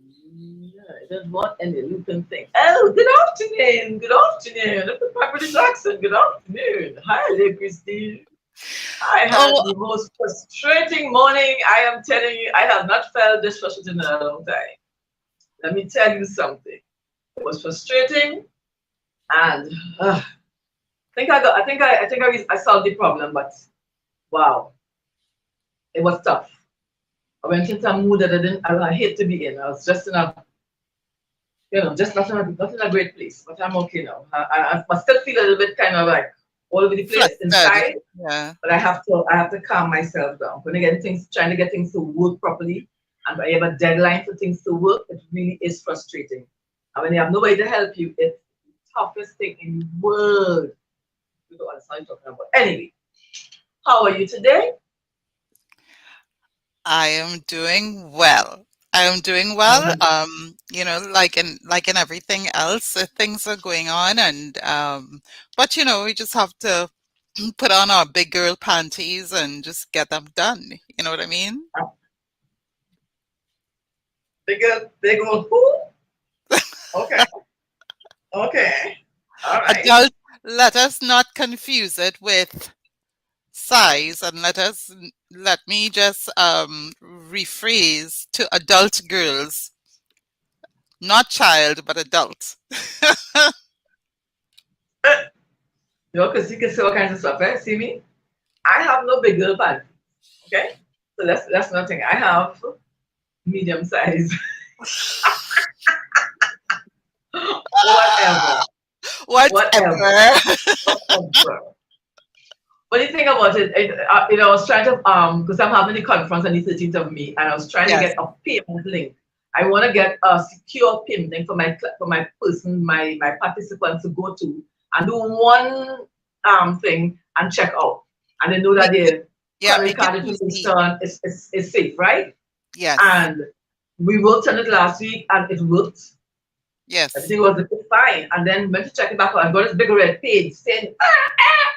Yeah, I don't want any looping thing. Oh, good afternoon. Good afternoon. This is Pepper Jackson. Good afternoon. Hi there, Christine. I had Oh, the most frustrating morning. I am telling you, I have not felt this frustrated in a long time. Let me tell you something. It was frustrating, and I solved the problem. But wow, it was tough. I went into a mood that I hate to be in. I was just in a, just not in a great place. But I'm okay now. I still feel a little bit kind of like all over the place flustered. inside. Yeah. But I have to calm myself down. When I get things trying to get things to work properly, and I have a deadline for things to work, it really is frustrating. And when you have nobody to help you, it's the toughest thing in the world. You don't understand what I'm talking about. Anyway, how are you today? I am doing well. I am doing well. Um, Like in everything else, things are going on, and but we just have to put on our big girl panties and just get them done. You know what I mean? big old who? Okay, okay, all right. Adult. Let us not confuse it with size, and let me just rephrase to adult girls, not child, but adult. Because you can say all kinds of stuff, right? See me? I have no big girl pants. Okay, so that's nothing. I have medium size. Whatever, whatever, Whatever. whatever. What do you think about it? I was trying to because I'm having the conference on the 13th of May, and I was trying to Yes. get a payment link. I want to get a secure payment link for my person, my participants to go to and do one thing and check out, and they know that Make it, their yeah, credit make it card easy. information is safe, right? Yes. And we worked on it last week, and it worked. Yes. Everything was fine, and then went to check it back out and got this big red page saying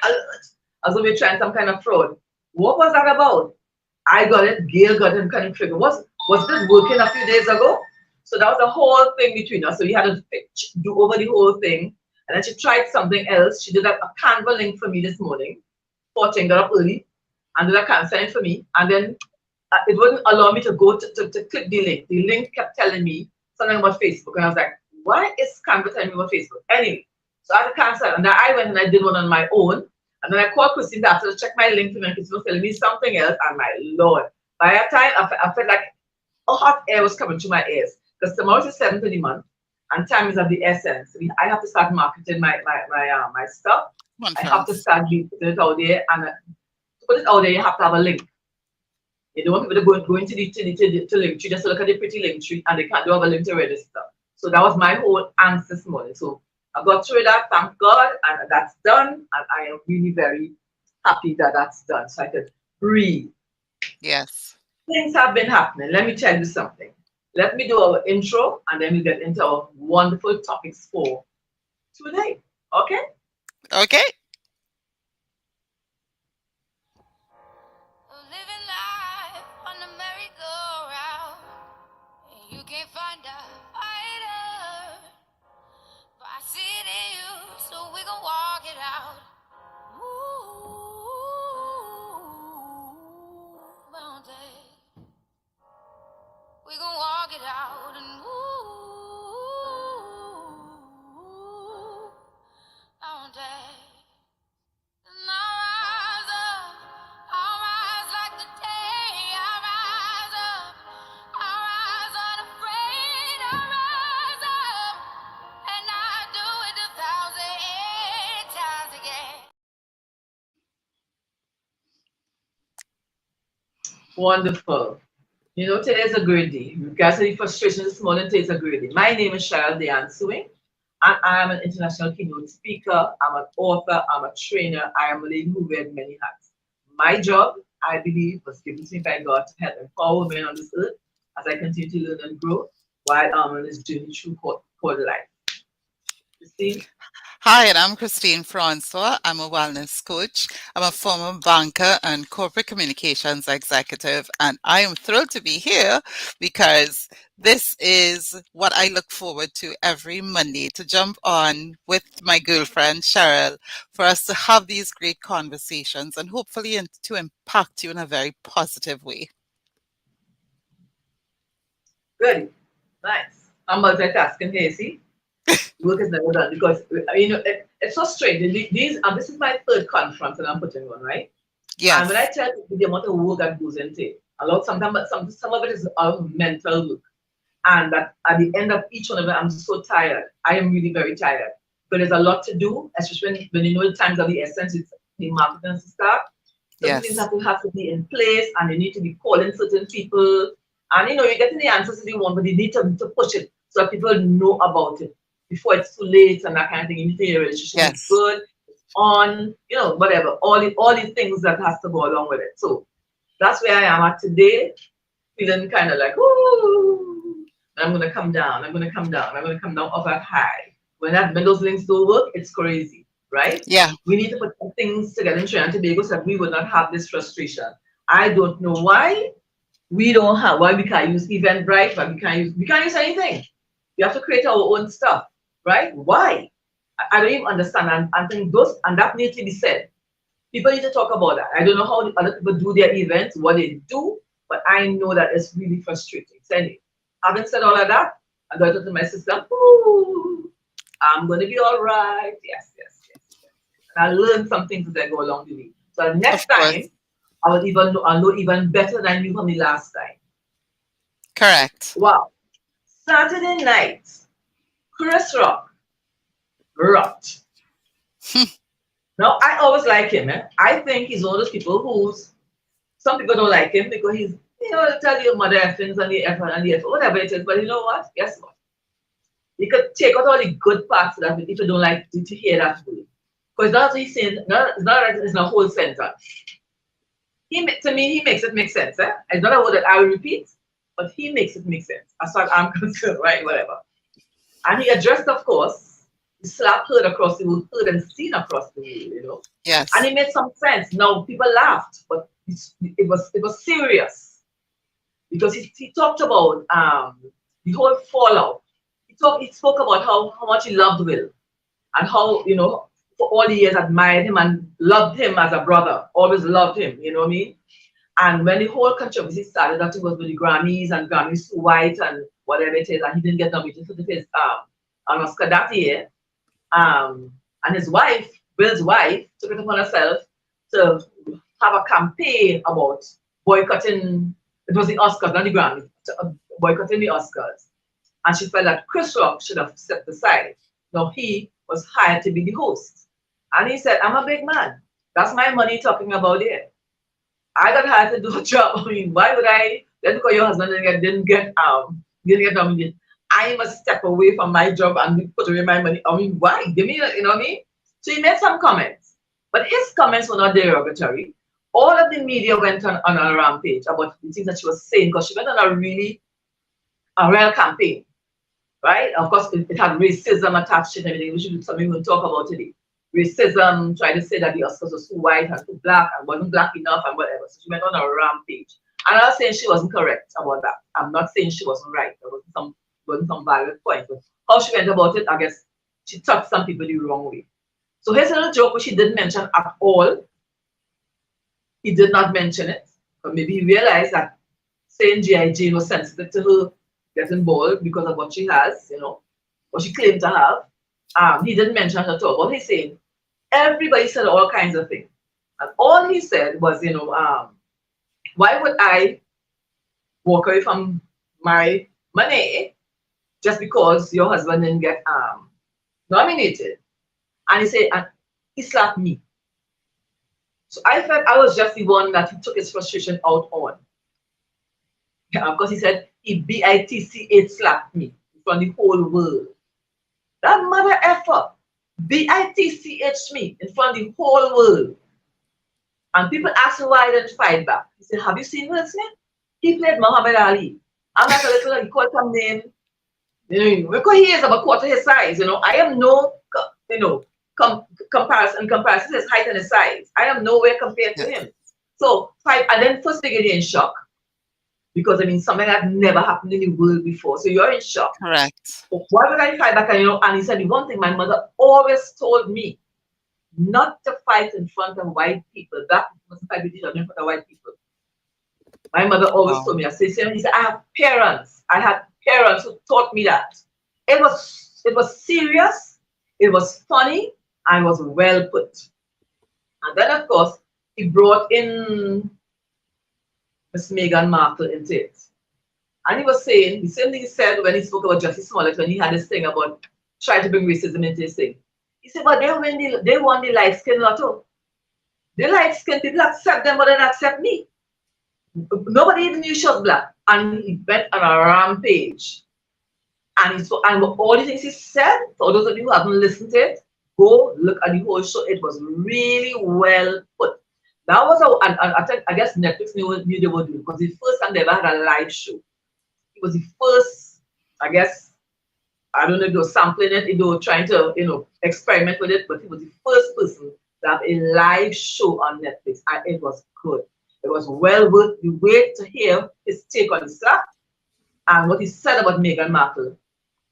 alert, as though we're trying some kind of fraud. What was that about? I got it, Gail got it, kind of trigger. Was this working a few days ago? So that was a whole thing between us. So we had to do over the whole thing. And then she tried something else. She did a Canva link for me this morning. 14 got up early and did a Canva link for me. And then it wouldn't allow me to go to click the link. The link kept telling me something about Facebook. And I was like, why is Canva telling me about Facebook? Anyway, so I had to cancel. And then I went and I did one on my own. And then I called Christine after to check my link and Christine was telling me something else. And my Lord, by that time, I felt like a hot air was coming to my ears. Because tomorrow is the 7th of the month and time is of the essence. I have to start marketing my stuff. I have to Conference. start putting it out there. And to put it out there, you have to have a link. You don't want people to go into the link tree just to look at the pretty link tree and they can't do have a link to register. So that was my whole answer this morning. So I got through that, thank God, and that's done. And I am really very happy that that's done. So I could breathe. Yes. Things have been happening. Let me tell you something. Let me do our intro and then we get into our wonderful topics for today. Okay? Okay. Living life on the merry-go-round, and you can't find a fighter. But I see it in you, so we gon' walk it out. Ooh, mountain, we gon' walk it out, and mountain. And I'll rise like the day. I'll rise up, I'll rise unafraid. I'll rise up, and I'll do it 1,000 times again. Wonderful. Today is a great day. Regardless of the frustration this morning, today is a great day. My name is Cheryl Deanne Sewing, and I am an international keynote speaker. I'm an author. I'm a trainer. I am a lady who wears many hats. My job, I believe, was given to me by God to help empower women on this earth as I continue to learn and grow while I'm on this journey through called life. You see? Hi, and I'm Christine Francois. I'm a wellness coach. I'm a former banker and corporate communications executive, and I am thrilled to be here because this is what I look forward to every Monday to jump on with my girlfriend Cheryl for us to have these great conversations and hopefully to impact you in a very positive way. Good. Nice. I'm multitasking here, see? Work is never done because, it's so strange. This is my third conference that I'm putting on, right? And when I Yes, tell you the amount of work that goes into it, a lot sometimes, but some of it is mental work. And that at the end of each one of them, I'm so tired. I am really very tired. But there's a lot to do, especially when you know the times of the essence, it's the marketing stuff. Certain things yes, have to be in place, and you need to be calling certain people. And you're getting the answers that you want, but you need to push it so that people know about it before it's too late and that kind of thing. You need to your relationship is yes. good, it's on, whatever. All these things that has to go along with it. So that's where I am at today, feeling kind of like, ooh, I'm gonna come down, I'm gonna come down, I'm gonna come down off that high. When those links don't work, it's crazy, right? Yeah, We need to put some things together in Trinidad and Tobago so that we will not have this frustration. I don't know why we can't use Eventbrite, but we can't use anything. We have to create our own stuff, right? Why? I don't even understand. And think those and that needs to be said. People need to talk about that. I don't know how the other people do their events, what they do, but I know that it's really frustrating. So anyway, having said all of that, I got to talk to my sister. Ooh, I'm gonna be all right. Yes, yes, yes, yes. And I learned some things as I go along the way. So next of course. time, I'll know even better than you from the last time. Correct. Wow. Saturday night, Chris Rock rocked. Now I always like him. I think he's one of those people who's some people don't like him because he's tell you mother effings and the F and the F, whatever it is. But you know what? Guess what? You could take out all the good parts of that if you don't like to hear that way. Because that's what he's saying. No, it's not that it's not a whole sentence. To me, he makes it make sense. It's not a word that I will repeat, but he makes it make sense as far as I'm concerned, right? Whatever. And he addressed, of course, the slap heard across the world, heard and seen across the world. And Yes. it made some sense. Now people laughed, but it was serious because he talked about the whole fallout. He spoke about how much he loved Will and how for all the years admired him and loved him as a brother, always loved him. You know what I mean? And when the whole controversy started, that it was with the Grammys and Grammys too white and whatever it is, and he didn't get nominated for his an Oscar that year. And his wife, Will's wife, took it upon herself to have a campaign about boycotting. It was the Oscars, not the Grammys, boycotting the Oscars. And she felt that Chris Rock should have stepped aside. Now he was hired to be the host, and he said, "I'm a big man. That's my money talking about it. I got hired to do a job. I mean, why would I? Just because your husband didn't get nominated, I must step away from my job and put away my money. I mean, why? Give me, you know what I mean?" So he made some comments, but his comments were not derogatory. All of the media went on a rampage about the things that she was saying because she went on a real campaign, right? Of course, it had racism attached to it and everything, which is something we'll talk about today. Racism, trying to say that the Oscars was too white and too black and wasn't black enough and whatever. So she went on a rampage. And I'm not saying she wasn't correct about that. I'm not saying she wasn't right. There wasn't some valid point. But how she went about it, I guess she touched some people the wrong way. So here's a little joke which he didn't mention at all. He did not mention it. But maybe he realized that saying G.I. Jane was sensitive to her getting bald because of what she has, what she claimed to have. He didn't mention it at all. What he's saying, everybody said all kinds of things. And all he said was, why would I walk away from my money just because your husband didn't get nominated? And he said, and he slapped me. So I felt I was just the one that he took his frustration out on. Because he said he BITCH slapped me from the whole world. That mother effer BITCH me in front of the whole world. And people ask me why I didn't fight back. He said, have you seen Will Smith? He played Muhammad Ali. I'm not a little, he called some name. Because he is about quarter his size, I am no, comparison his height and his size. I am nowhere compared to Yes. him. So five, and then first thing you're in shock because I mean something that never happened in the world before. So you're in shock. Correct. Why would I fight back? And and he said the one thing my mother always told me not to fight in front of white people. Black people mustn't fight with each other in front of white people. My mother always told me. I said, I have parents. I had parents who taught me that. It was serious. It was funny. And it was well put. And then of course he brought in Miss Meghan Markle into it. And he was saying the same thing he said when he spoke about Justice Smollett when he had this thing about trying to bring racism into his thing. He said, but they won the light skin lotto. The light skin people accept them, but they don't accept me. Nobody even knew she was black. And he went on a rampage. And all the things he said, for those of you who haven't listened to it, go look at the whole show. It was really well put. That was I guess Netflix knew they were doing because the first time they ever had a live show. It was the first, I guess, I don't know if they were sampling it, if they were trying to, experiment with it, but he was the first person to have a live show on Netflix, and it was good. It was well worth the wait to hear his take on the stuff and what he said about Meghan Markle.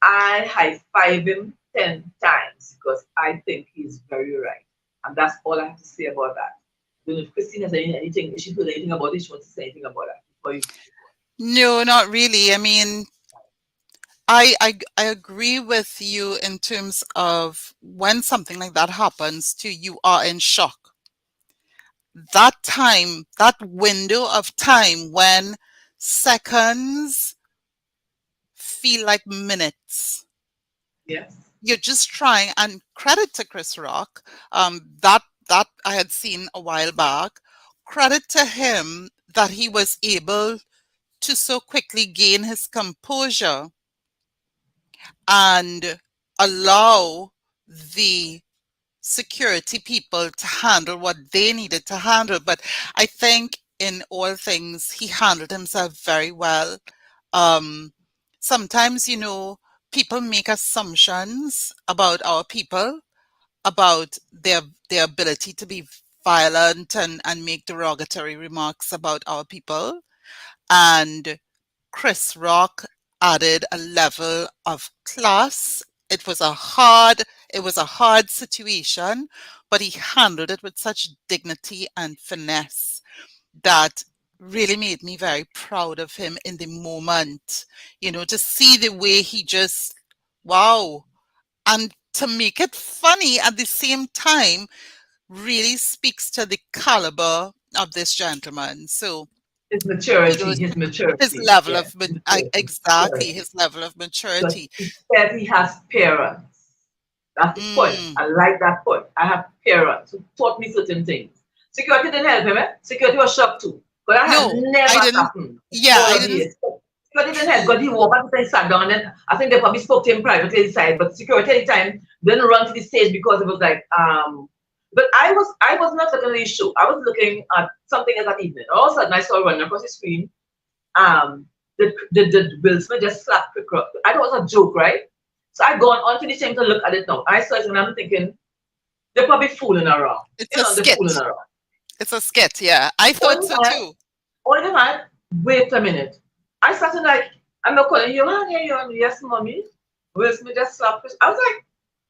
I high-five him 10 times because I think he's very right. And that's all I have to say about that. I don't know if Christine has anything, if she heard anything about it, she wants to say anything about that. No, not really. I mean, I agree with you in terms of when something like that happens to you, are in shock. That time, that window of time when seconds feel like minutes. Yes. You're just trying, and credit to Chris Rocke, that I had seen a while back. Credit to him that he was able to so quickly gain his composure and allow the security people to handle what they needed to handle. But I think in all things, he handled himself very well. Sometimes, people make assumptions about our people, about their ability to be violent and make derogatory remarks about our people. And Chris Rocke added a level of class. It was a hard situation, but he handled it with such dignity and finesse that really made me very proud of him in the moment. To see the way he just, wow. And to make it funny at the same time really speaks to the caliber of this gentleman. So, his maturity, his level yes, of exactly his level of maturity. He said he has parents. That's the point. I like that point. I have parents who taught me certain things. Security didn't help him, Security was shocked too. But that had never happened. Yeah, I didn't. Security didn't help, but he walked back and sat down, and I think they probably spoke to him privately inside, but security at the time didn't run to the stage because it was like, but I was not looking at the show. I was looking at something else that evening. All of a sudden I saw running across the screen, the Will Smith just slapped Chris Rocke. I thought it was a joke, right? So I gone onto the channel to look at it now. I saw it and I'm thinking, they're probably fooling around. It's a skit. It's a skit, yeah. I thought so too. Only man, wait a minute. I started like, I'm not calling you, yes, mommy. Will Smith just slapped Chris. I was like,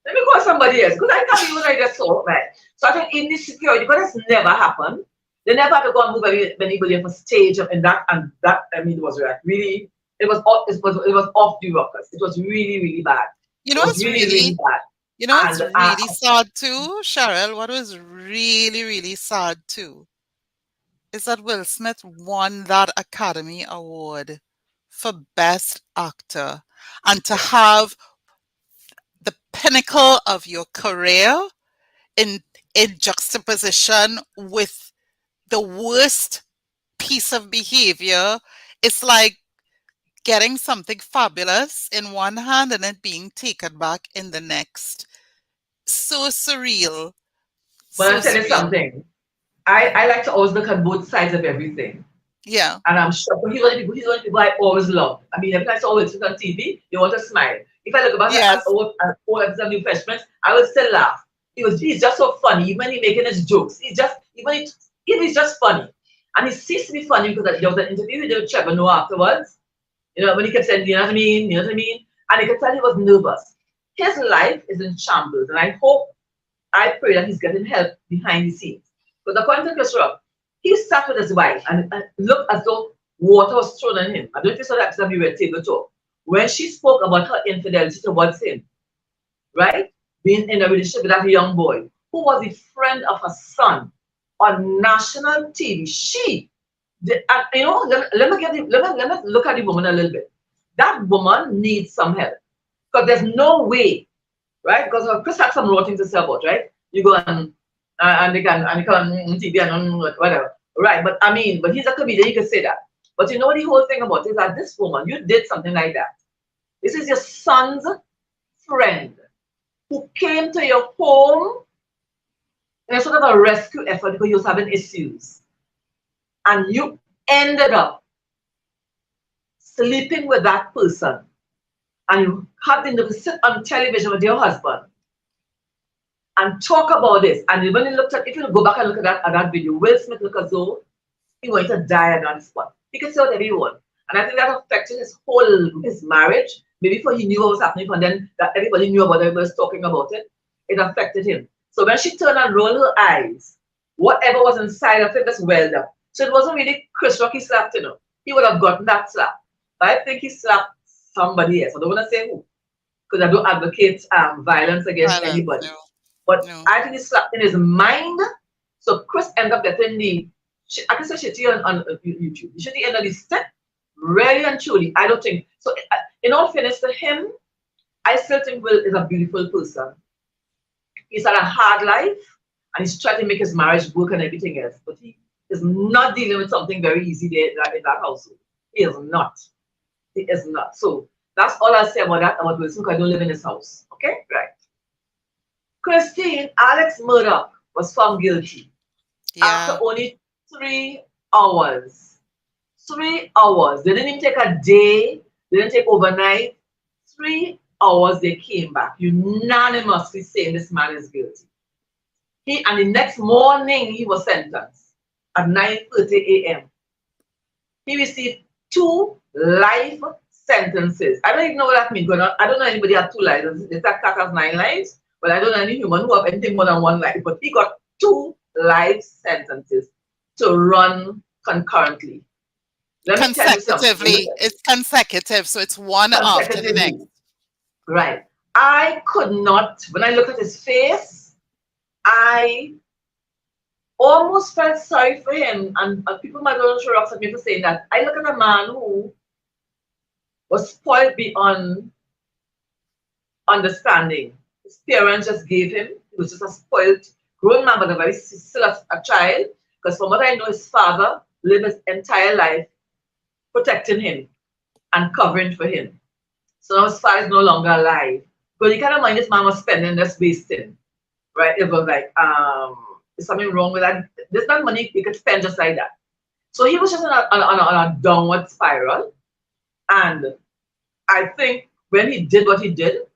let me call somebody else because I can't even I just saw it, right? So I think in this security, because that's never happened. They never had to go and move anybody off a stage and that I mean it was like really it was off the rockers. It was really, really bad. It's really bad. It's really sad too, Cheryl. What was really, really sad too is that Will Smith won that Academy Award for Best Actor, and to have the pinnacle of your career in juxtaposition with the worst piece of behavior, it's like getting something fabulous in one hand and it being taken back in the next. So surreal. But I'll tell you something. I like to always look at both sides of everything. Yeah. And I'm sure he's one of the people I always love. I mean, every time I saw Will Smith on TV, you want to smile. If I look about at all episodes of New Freshmen, I will still laugh. he's just so funny. Even when he making his jokes, if he's just funny. And he ceased to be funny because there was an interview with Trevor Noah afterwards. You know, when he kept saying, you know what I mean, you know what I mean? And you could tell he was nervous. His life is in shambles, and I pray that he's getting help behind the scenes. Because according to Chris Rocke, he sat with his wife and looked as though water was thrown on him. I don't know if you saw that episode we were table talk. When she spoke about her infidelity towards him, right? Being in a relationship with that young boy who was a friend of her son on national TV. You know, let me look at the woman a little bit. That woman needs some help because there's no way, right? Because Chris had some raw things to say about, right? You go and they come on TV and whatever, right? But I mean, but he's a comedian, he could say that. But you know the whole thing about it is that this woman, you did something like that. This is your son's friend who came to your home in a sort of a rescue effort because you was having issues. And you ended up sleeping with that person. And you had to sit on television with your husband and talk about this. And when you looked at, if you go back and look at that video, Will Smith looked as though he wanted to die at that spot. He could say whatever he wanted. And I think that affected his marriage. Maybe before he knew what was happening, and then that everybody knew about it, everybody was talking about it, it affected him. So when she turned and rolled her eyes, whatever was inside of him just welled up. So it wasn't really Chris Rocke he slapped, you know. He would have gotten that slap. But I think he slapped somebody else. I don't want to say who, because I don't advocate violence against anybody. No, but no. I think he slapped in his mind. So Chris ended up getting I can say shitty on YouTube. The shitty end of the stick, really and truly. I don't think so. In all fairness to him, I still think Will is a beautiful person. He's had a hard life and he's trying to make his marriage work and everything else. But he is not dealing with something very easy there in that household. He is not. He is not. So that's all I'll say about that, about Wilson, because I don't live in his house. Okay? Right. Christine, Alex Murdaugh was found guilty after only 3 hours. 3 hours. They didn't even take a day. They didn't take overnight. 3 hours they came back, unanimously saying this man is guilty. And the next morning he was sentenced at 9:30 a.m. He received 2 life sentences. I don't even know what that means. I don't know anybody had 2 lives. They said cat has 9 lives, but I don't know any human who have anything more than 1 life. But he got 2 life sentences to run concurrently. Consecutively, it's consecutive, so it's one after the next. Right. I could not, when I looked at his face, I almost felt sorry for him. And people might not throw rocks at me for saying that. I look at a man who was spoiled beyond understanding. His parents just gave him, he was just a spoiled grown man, but still a child. Because from what I know, his father lived his entire life protecting him and covering for him. So now his father is no longer alive. But you kind of mind this man was spending, just wasting. Right? It was like, there's something wrong with that. There's not money you could spend just like that. So he was just on a downward spiral. And I think when he did what he did,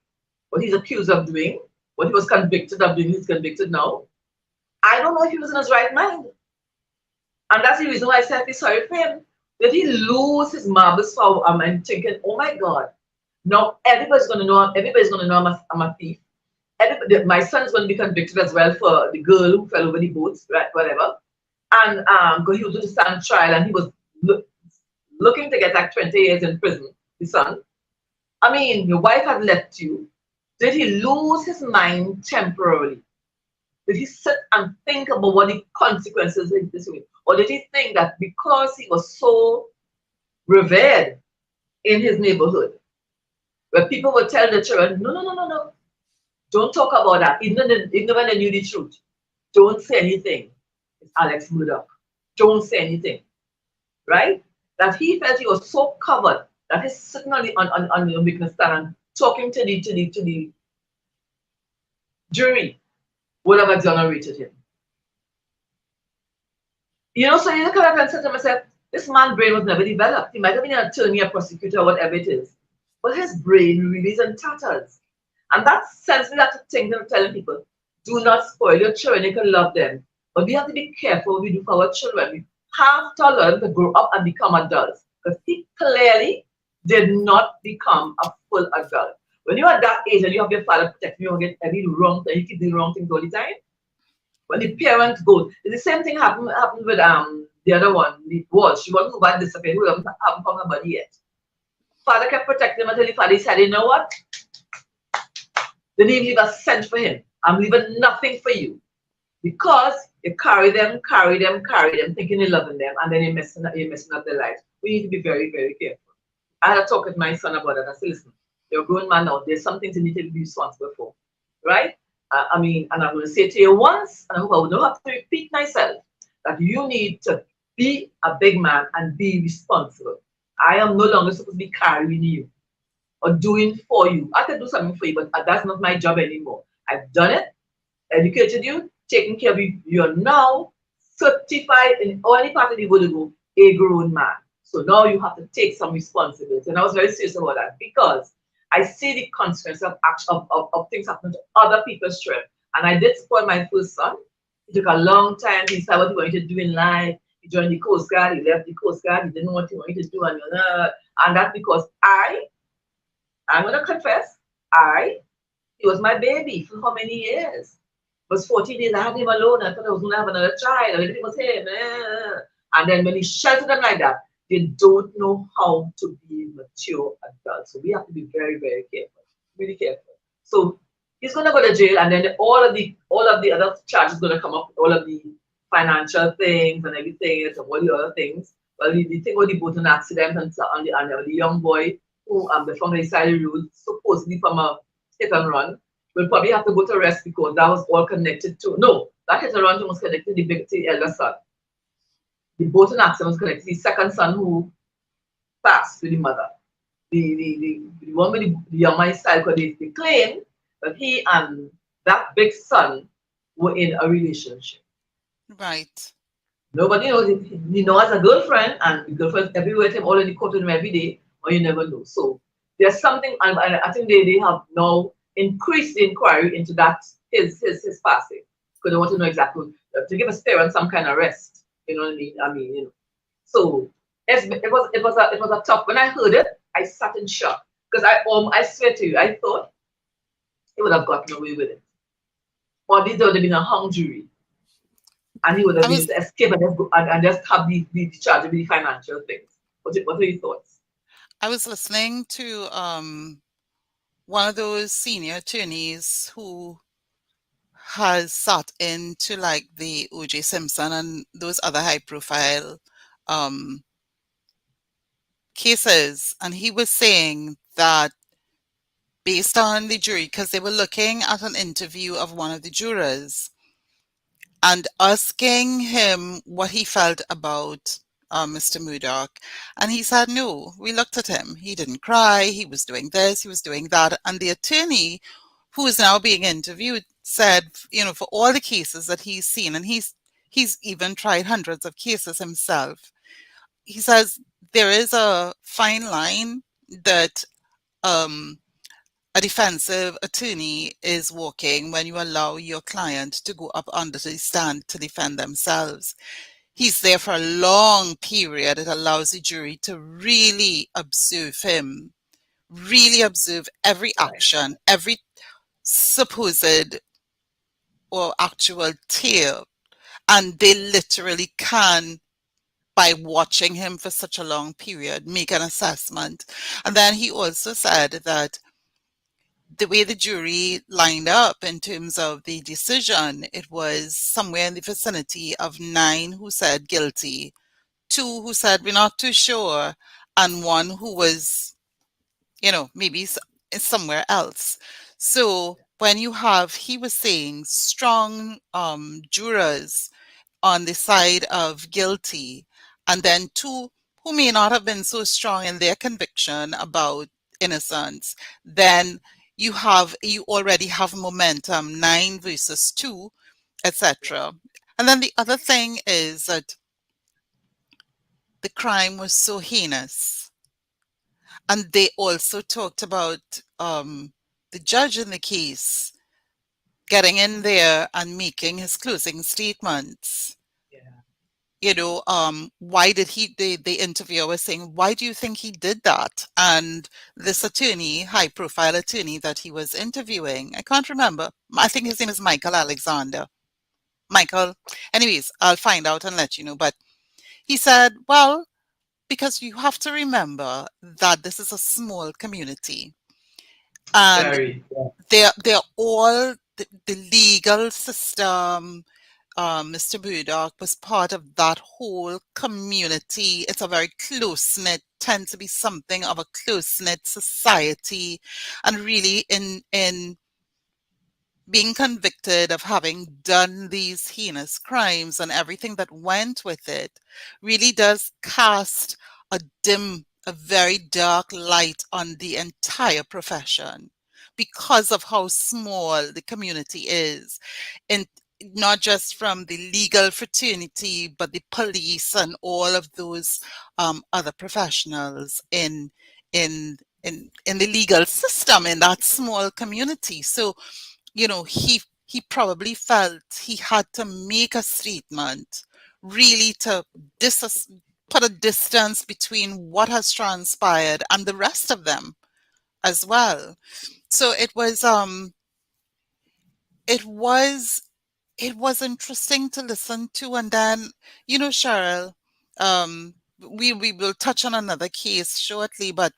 what he's accused of doing, what he was convicted of doing, he's convicted now. I don't know if he was in his right mind. And that's the reason why I said I feel sorry for him. Did he lose his marbles for I'm thinking, oh my God, now everybody's gonna know I'm a thief. My son's gonna be convicted as well for the girl who fell over the boats, right? Whatever. And because he was going to stand trial and he was looking to get like 20 years in prison, the son. I mean, your wife had left you. Did he lose his mind temporarily? Did he sit and think about what the consequences of this will? Or did he think that because he was so revered in his neighborhood, where people would tell the children, no, don't talk about that, even when they knew the truth. Don't say anything. It's Alex Murdaugh. Don't say anything. Right? That he felt he was so covered that he's sitting on the witness stand and talking to the jury would have exonerated him. You know, so you look at that and say to myself, this man's brain was never developed. He might have been an attorney, a prosecutor, or whatever it is. But his brain really is in tatters. And that sends me that thing that I'm telling people. Do not spoil your children. You can love them. But we have to be careful what we do for our children. We have to learn to grow up and become adults. Because he clearly did not become a full adult. When you're at that age and you have your father protecting you against every wrong thing, you keep doing wrong things all the time. When the parent goes, the same thing happened with the other one, the was she wasn't about discipline, who haven't found her body yet. Father kept protecting him until the father said, you know what? They didn't leave a cent for him. I'm leaving nothing for you. Because you carry them, thinking you're loving them, and then you're messing up their lives. We need to be very, very careful. I had a talk with my son about it. I said, listen, you're a grown man now. There's some things you need to be responsible for. Right? I mean, and I'm going to say to you once, and I hope I will not have to repeat myself, that you need to be a big man and be responsible. I am no longer supposed to be carrying you or doing for you. I can do something for you, but that's not my job anymore. I've done it, educated you, taken care of you. You're now certified in any part of the world to go a grown man. So now you have to take some responsibility. And I was very serious about that because I see the consequences of things happening to other people's children. And I did spoil my first son. It took a long time to decide what he wanted to do in life. He joined the Coast Guard, he left the Coast Guard, he didn't know what he wanted to do, and that's because I'm gonna confess, he was my baby for how many years? It was 14 days, I had him alone, I thought I was gonna have another child, everything was him. And then when he sheltered them like that, they don't know how to be mature adults. So we have to be very, very careful, really careful. So he's gonna go to jail, and then all of the other charges gonna come up, all of the financial things and everything, and all the other things. Well, the thing with the boating accident and so on, the young boy who from the side of the road, supposedly from a hit and run, will probably have to go to rest because that was all connected to no, that hit and run was connected to the elder son. The boating accident was connected to the second son who passed with the mother. The one with the young man's side, because they claim that he and that big son were in a relationship. Right. Nobody knows. He knows as a girlfriend, and the girlfriend's everywhere with him, already quoted him every day, or you never know. So there's something, and I think they have now increased the inquiry into that his passing, because they want to know exactly to give his parents some kind of rest. You know what I mean? So it was a tough. When I heard it, I sat in shock because I swear to you, I thought he would have gotten away with it, or this would have been a hung jury. And he would have I been able was to escape and just have the charge of the financial things. What are your thoughts? I was listening to one of those senior attorneys who has sat into like the O.J. Simpson and those other high profile um cases, and he was saying that based on the jury, because they were looking at an interview of one of the jurors and asking him what he felt about Mr. Murdaugh. And he said, no, we looked at him. He didn't cry. He was doing this, he was doing that. And the attorney who is now being interviewed said, for all the cases that he's seen, and he's even tried hundreds of cases himself, he says there is a fine line that um, a defensive attorney is walking when you allow your client to go up under the stand to defend themselves. He's there for a long period. It allows the jury to really observe him, really observe every Right. action, every supposed or actual tale. And they literally can, by watching him for such a long period, make an assessment. And then he also said that the way the jury lined up in terms of the decision, it was somewhere in the vicinity of 9 who said guilty, 2 who said we're not too sure, and 1 who was, maybe somewhere else. So when you have, he was saying, strong jurors on the side of guilty, and then 2 who may not have been so strong in their conviction about innocence, then you already have momentum, 9 versus 2, etc. And then the other thing is that the crime was so heinous. And they also talked about the judge in the case getting in there and making his closing statements. Yeah. Why did the interviewer was saying, why do you think he did that? And this attorney, high profile attorney that he was interviewing, I can't remember. I think his name is Michael Alexander. Michael. Anyways, I'll find out and let you know. But he said, well, because you have to remember that this is a small community and Very. Yeah. they're all the legal system. Mr. Murdaugh was part of that whole community. It's a very close-knit, tends to be something of a close-knit society. And really in being convicted of having done these heinous crimes and everything that went with it really does cast a very dark light on the entire profession because of how small the community is. And not just from the legal fraternity, but the police and all of those other professionals in the legal system in that small community. So he probably felt he had to make a statement really to put a distance between what has transpired and the rest of them as well. So it was interesting to listen to. And then, Cheryl, we will touch on another case shortly, but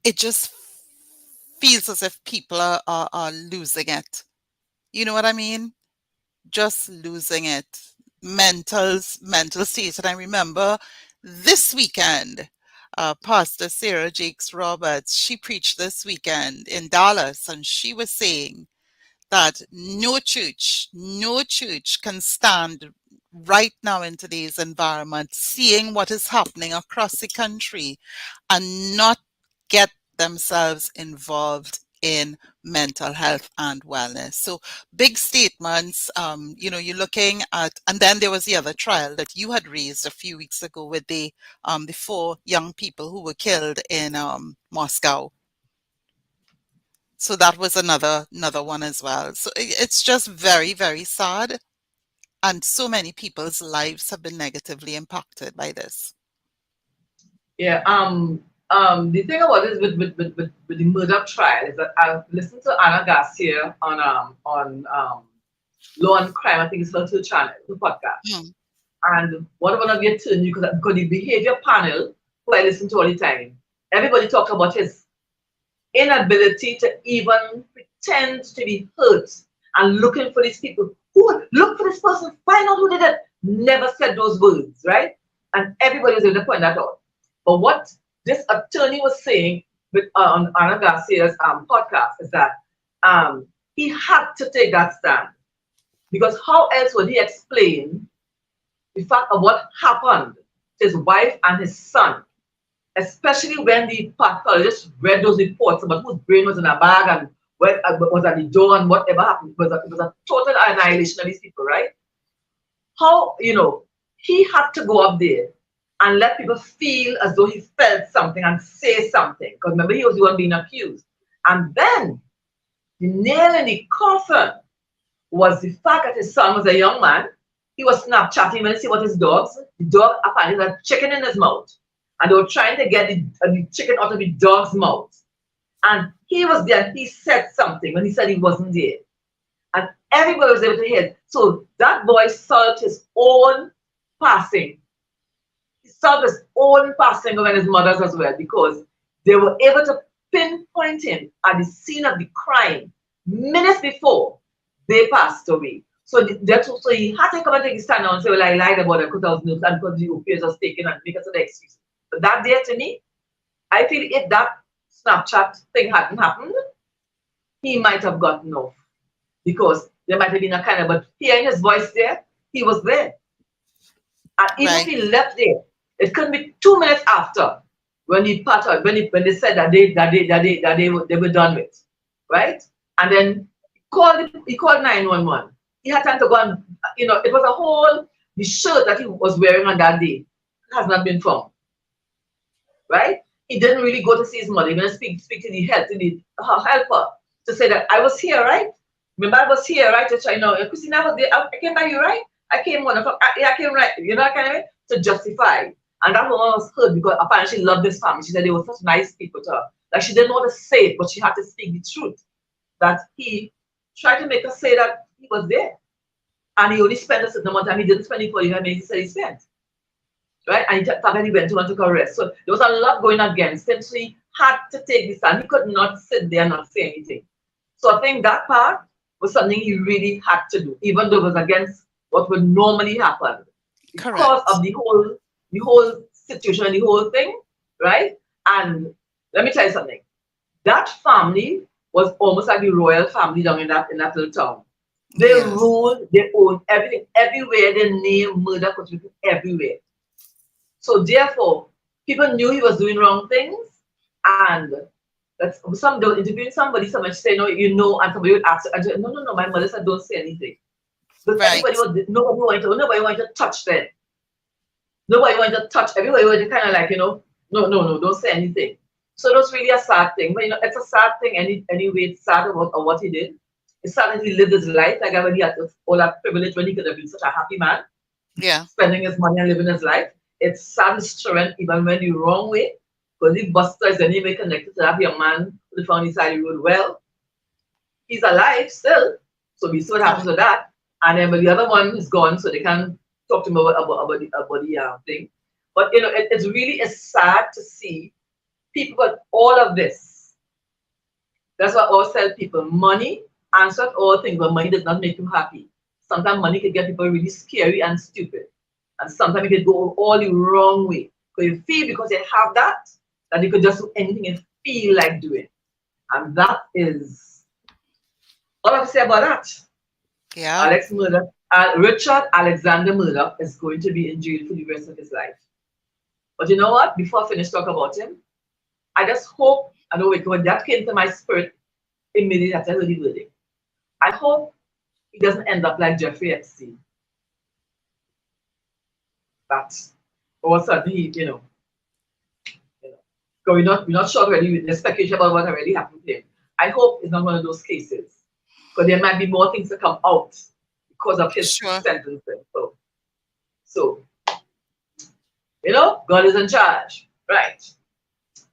it just feels as if people are losing it. You know what I mean? Just losing it. Mental state. And I remember this weekend, Pastor Sarah Jakes Roberts, she preached this weekend in Dallas, and she was saying that no church can stand right now in today's environment, seeing what is happening across the country and not get themselves involved in mental health and wellness. So big statements, you're looking at, and then there was the other trial that you had raised a few weeks ago with the 4 young people who were killed in Moscow. So that was another one as well. So it's just very, very sad. And so many people's lives have been negatively impacted by this. Yeah. The thing about this with the murder trial is that I listened to Anna Garcia on Law and Crime. I think it's her channel, her podcast. Mm. And one of the attorneys, because the behavior panel, who I listen to all the time, everybody talked about his inability to even pretend to be hurt and looking for these people. Who look for this person, find out who did it. Never said those words, right? And everybody was able to point that out. But what this attorney was saying with on Anna Garcia's podcast is that he had to take that stand, because how else would he explain the fact of what happened to his wife and his son, especially when the pathologist read those reports about whose brain was in a bag and what was at the door and whatever happened. It was a total annihilation of these people, right? How, he had to go up there and let people feel as though he felt something and say something. Because remember, he was the one being accused. And then the nail in the coffin was the fact that his son was a young man. He was Snapchatting when he see what the dog apparently had chicken in his mouth. And they were trying to get the chicken out of the dog's mouth. And he was there. He said something when he said he wasn't there. And everybody was able to hear it. So that boy solved his own passing. He solved his own passing over his mother's as well, because they were able to pinpoint him at the scene of the crime minutes before they passed away. So he had to come and take his stand and say, well, I lied about it because I was nervous and because the opioids was taken and make us an excuse. But that day to me, I feel if that Snapchat thing hadn't happened, he might have gotten off. Because there might have been a kind of, but hearing his voice there, he was there. And even if he left there, it couldn't be 2 minutes after when he pattered, when they said that they were done with, right? And then he called 911. He had time to go and, it was a whole, the shirt that he was wearing on that day has not been found, right? He didn't really go to see his mother. He didn't speak to the helper to say that I was here, right? Remember, I was here, right? To try, Christina was there. I came by you, right? I came 1 o'clock. Yeah, I came right. You know, kind of way to justify. And that woman was hurt because apparently she loved this family. She said they were such nice people to her. Like she didn't want to say it, but she had to speak the truth. That he tried to make her say that he was there. And he only spent a certain amount of time. He didn't spend it for you, I mean, he said he spent. Right? And he thought that he went to want to go rest. So there was a lot going against him. So he had to take this stand. He could not sit there and not say anything. So I think that part was something he really had to do, even though it was against what would normally happen. Because Correct. of the whole situation, the whole thing, right? And let me tell you something. That family was almost like the royal family down in that little town. They Yes. ruled, they owned everything, everywhere. Their name, Murdaugh was written everywhere. So therefore, people knew he was doing wrong things, and that's some they were interviewing somebody say, no, and somebody would ask, no, my mother said don't say anything. But Right. nobody wanted to touch them. Nobody wanted to touch, everybody was kind of like, no, don't say anything. So that's really a sad thing. But it's a sad thing anyway, it's sad about what he did. It's sad that he lived his life, like when he had all that privilege when he could have been such a happy man, Yeah. spending his money and living his life. It's sad his children even went the wrong way, because the busters anyway connected to that young man who found inside the road. Well, he's alive still, so we see what happens with that. And then but the other one is gone, so they can't talk to him about the thing. But it's really sad to see people with all of this. That's what I always tell people: money answers all things, but money does not make you happy. Sometimes money can get people really scary and stupid, and sometimes it can go all the wrong way. Because you feel because they have that you could just do anything and feel like doing, and that is all I have to say about that. Yeah. Alex Murdaugh, Richard Alexander Murdaugh is going to be in jail for the rest of his life. But you know what? Before I finish talking about him, I just hope, I know when that came to my spirit immediately after I heard the verdict. I hope he doesn't end up like Jeffrey Epstein. That all of a sudden he, because we're not sure already, there's speculation about what already happened to him. I hope it's not one of those cases, because there might be more things to come out because of his Sure. sentencing. So, God is in charge. Right.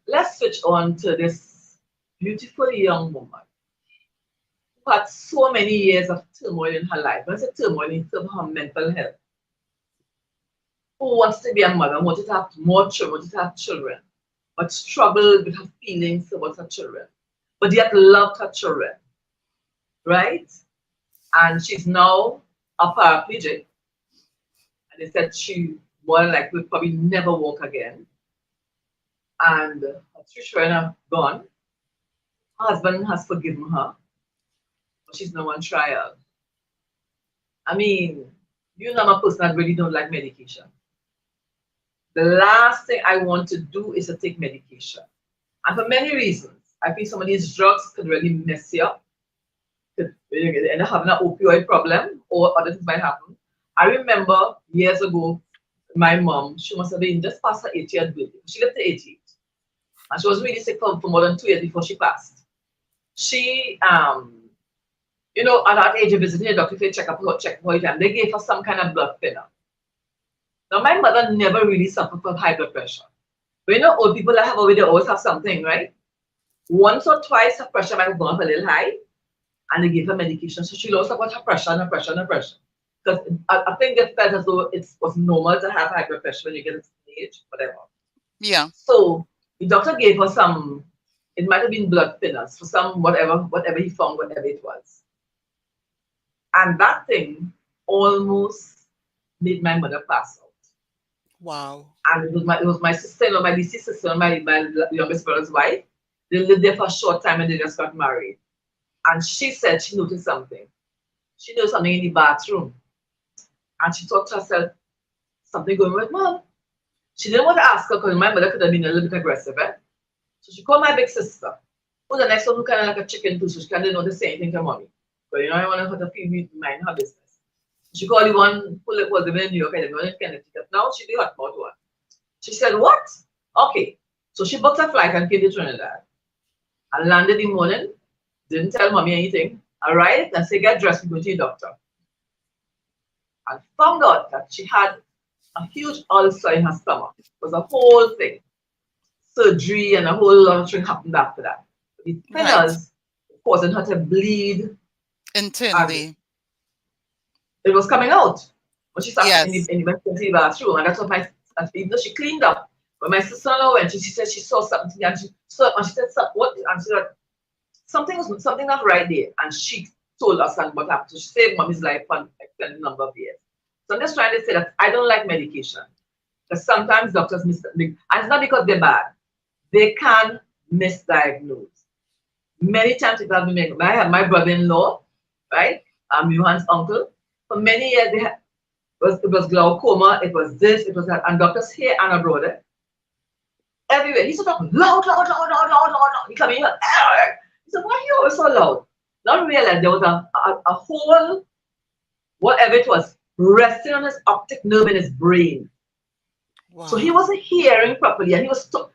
Let's switch on to this beautiful young woman who had so many years of turmoil in her life. When I say turmoil, in terms of her mental health. Who wants to be a mother, wanted to have more children, wanted to have children, but struggled with her feelings about her children, but yet loved her children. Right? And she's now a paraplegic. And they said she more than likely will probably never walk again. And her 3 children are gone. Her husband has forgiven her, but she's now on trial. I mean, I'm a person that really don't like medication. The last thing I want to do is to take medication. And for many reasons. I think some of these drugs could really mess you up. You end up having an opioid problem, or other things might happen. I remember years ago, my mom, she must have been just past her 80th birthday. She lived to 88. And she was really sick for more than 2 years before she passed. She, at that age of visiting a doctor to check up her, and they gave her some kind of blood thinner. Now, my mother never really suffered from high blood pressure. But old people that have already always have something, right? Once or twice her pressure might have gone up a little high, and they gave her medication. So she lost about her pressure and her pressure and her pressure. Because I think they felt as though it was normal to have high blood pressure when you get to this age, whatever. Yeah. So the doctor gave her some, it might have been blood thinners for some whatever he found, whatever it was. And that thing almost made my mother pass out. Wow. And it was my sister-in-law, my deceased sister, my youngest brother's wife. They lived there for a short time and they just got married. And she said she noticed something. She noticed something in the bathroom. And she thought to herself, something going on with mom. She didn't want to ask her because my mother could have been a little bit aggressive. So she called my big sister, who's the next one who kind of like a chicken too, so she didn't want to say anything to mommy. But I want her to feel me to mind her business. She called the one who was living in New York and the one in Connecticut. Now she's the hot mouth one. She said, what? Okay. So she booked a flight and came to Trinidad. And landed in the morning. Didn't tell mommy anything. Arrived and said, get dressed, we go to the doctor. And found out that she had a huge ulcer in her stomach. It was a whole thing. Surgery and a whole lot of things happened after that. The Right. thinners causing her to bleed, and Internally. it was coming out when she sat in Yes. the emergency bathroom. And that's what even though she cleaned up, when my sister-in-law went, she said she saw something, and she saw, and she said, what? And she said, something not right there. And she told us and what happened. So she saved mommy's life for an extended number of years. So I'm just trying to say that I don't like medication. Because sometimes doctors and it's not because they're bad. They can misdiagnose. Many times it has been made. I have my brother-in-law, right? Johan's uncle. For many years, it was glaucoma, it was this, it was that, and doctors here and abroad, everywhere. He used to talk loud, loud, loud, loud, loud, loud, loud. He come in here, he said, why are you always so loud? Not realize there was a whole, whatever it was, resting on his optic nerve in his brain. So he Wow. wasn't hearing properly, and he was, so,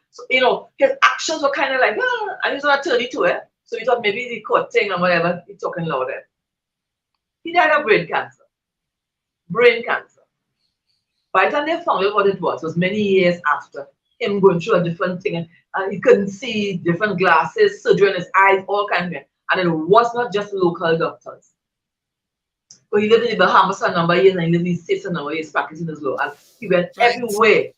his actions were kind of like, ah, and he's not attorney to it. So he thought maybe the court thing and whatever, he's talking louder. He died of brain cancer. Brain cancer. By the time they found out what it was many years after him going through a different thing, and he couldn't see, different glasses, surgery on his eyes, all kinds of things. And it was not just local doctors. But he lived in the Bahamas for a number of years, and he lived in the States for a number of years practicing his law. And he went Right. everywhere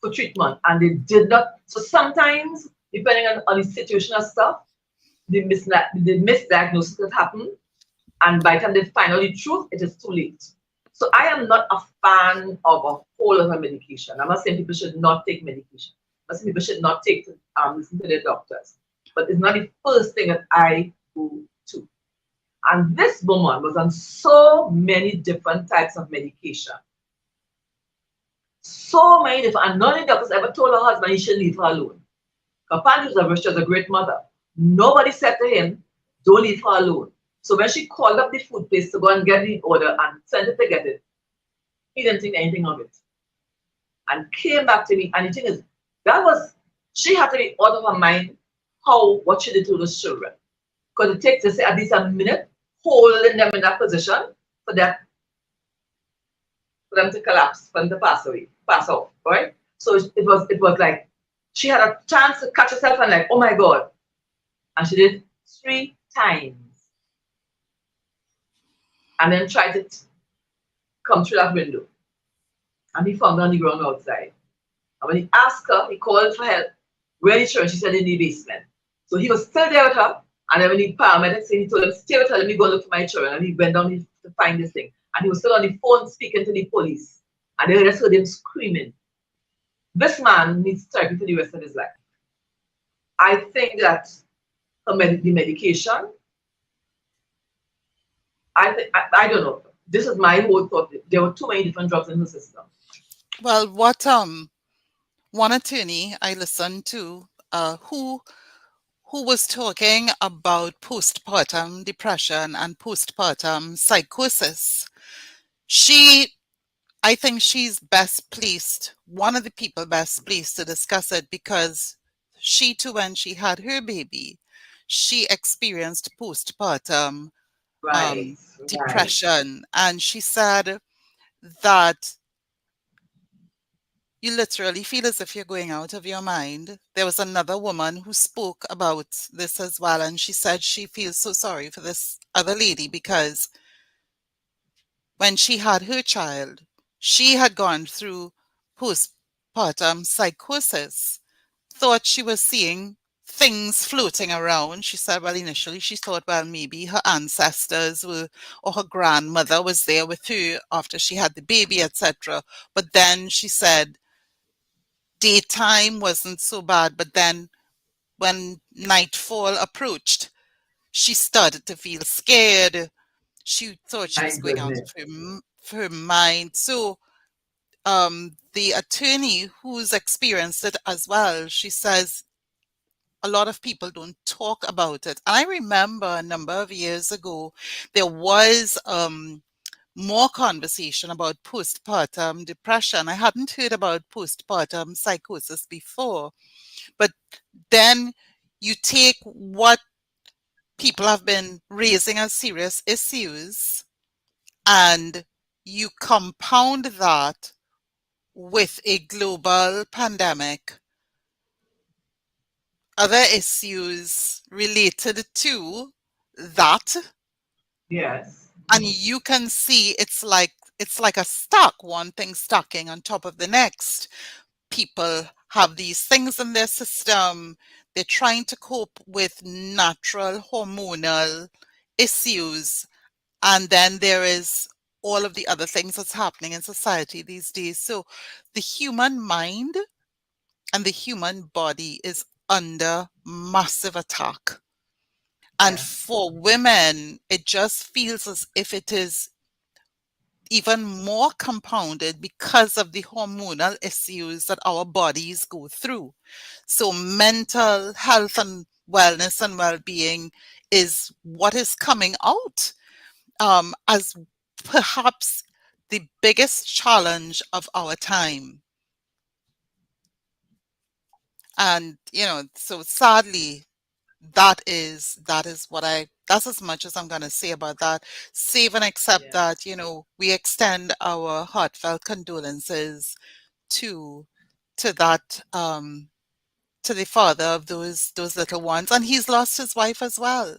for treatment, and they did not. So sometimes, depending on the situational stuff, the misdiagnosis could happen, and by the time they find out the truth, it is too late. So I am not a fan of a whole lot of medication. I'm not saying people should not take medication. I'm not saying people should not take listen to their doctors. But it's not the first thing that I go to. And this woman was on so many different types of medication. So many different, and none of the doctors ever told her husband he should leave her alone. Apparently she was a great mother. Nobody said to him, don't leave her alone. So when she called up the food place to go and get the order and sent it to get it, he didn't think anything of it. And came back to me. And the thing is, she had to be out of her mind what she did to those children. Because it takes, at least a minute, holding them in that position for them to collapse, for them to pass off, right? So it was like she had a chance to catch herself and like, oh my God. And she did 3 times. And then tried to come through that window. And he found her on the ground outside. And when he asked her, he called for help. Where is she? She said in the basement. So he was still there with her. And then when the paramedics came, he told him, stay with her, let me go look for my children. And he went down to find this thing. And he was still on the phone speaking to the police. And they just heard him screaming. This man needs therapy for the rest of his life. I think that the medication, I don't know. This is my whole thought. There were too many different drugs in her system. Well, what one attorney I listened to, who was talking about postpartum depression and postpartum psychosis. I think she's best placed, one of the people best placed to discuss it, because she too, when she had her baby, she experienced postpartum Right, right. depression. And she said that you literally feel as if you're going out of your mind. There was another woman who spoke about this as well, and she said she feels so sorry for this other lady because when she had her child, she had gone through postpartum psychosis, thought she was seeing things floating around. She said, well, initially she thought, well, maybe her ancestors were, or her grandmother was there with her after she had the baby, etc. But then she said daytime wasn't so bad, but then when nightfall approached, she started to feel scared. She thought she My was going out goodness. of her mind. So the attorney who's experienced it as well, she says a lot of people don't talk about it. And I remember a number of years ago, there was more conversation about postpartum depression. I hadn't heard about postpartum psychosis before, but then you take what people have been raising as serious issues, and you compound that with a global pandemic, other issues related to that, Yes. and you can see it's like a stack, one thing stacking on top of the next. People have these things in their system. They're trying to cope with natural hormonal issues. And then there is all of the other things that's happening in society these days. So the human mind and the human body is under massive attack. And Yes. for women, it just feels as if it is even more compounded because of the hormonal issues that our bodies go through. So, mental health and wellness and well being is what is coming out as perhaps the biggest challenge of our time. And, so sadly, that's as much as I'm going to say about that. Save and accept Yes. that, we extend our heartfelt condolences to to that to the father of those little ones, and he's lost his wife as well,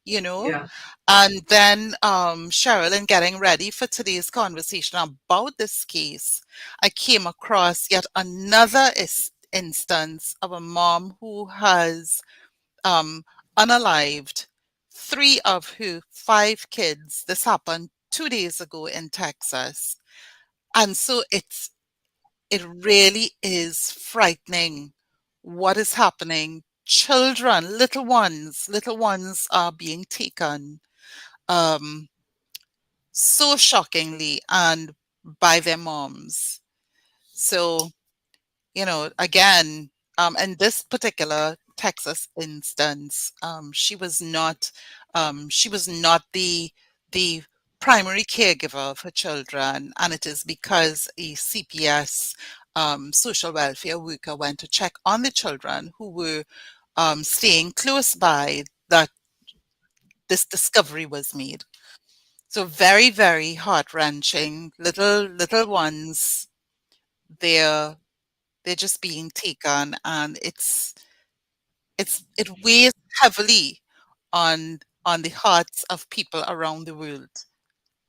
you know. Yeah. And then Cheryl, in getting ready for today's conversation about this case, I came across yet another instance of a mom who has um, unalived three of her five kids. This happened 2 days ago in Texas. And so it really is frightening what is happening. Children, little ones are being taken um, so shockingly and by their moms. So, again, in this particular Texas instance, she was not the primary caregiver of her children, and it is because a CPS social welfare worker went to check on the children who were staying close by that this discovery was made. So very, very heart-wrenching. Little ones, they're they're just being taken, and it weighs heavily on the hearts of people around the world,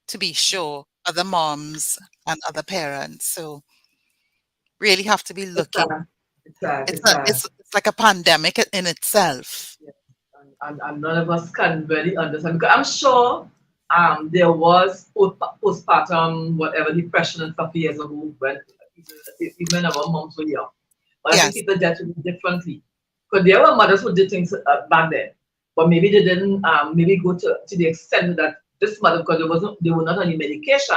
to be sure, other moms and other parents. So really have to be It's looking. sad. It's sad. It's It's not, sad. it's like a pandemic in itself. Yes. And none of us can really understand. Because I'm sure there was postpartum, whatever, depression and stuff years ago when even our moms were young. But I think Yes, people dealt with it differently. Because there were mothers who did things back then, but maybe they didn't maybe go to the extent that this mother, because they were not on any medication,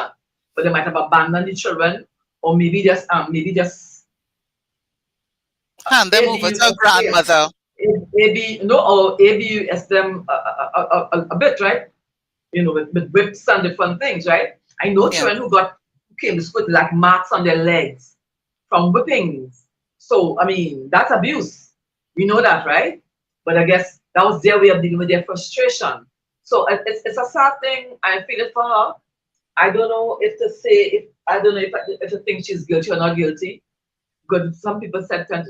but they might have abandoned the children, or maybe just hand them over to a ABUS them, grandmother. AB no or ABUS them a bit, right? With whips and different things, right? I know Yes, children who came to school with like marks on their legs from whippings. So I mean that's abuse. We know that, right? But I guess that was their way of dealing with their frustration. So it's a sad thing. I feel it for her. I don't know if to say if I don't know if to think she's guilty or not guilty. Because some people said that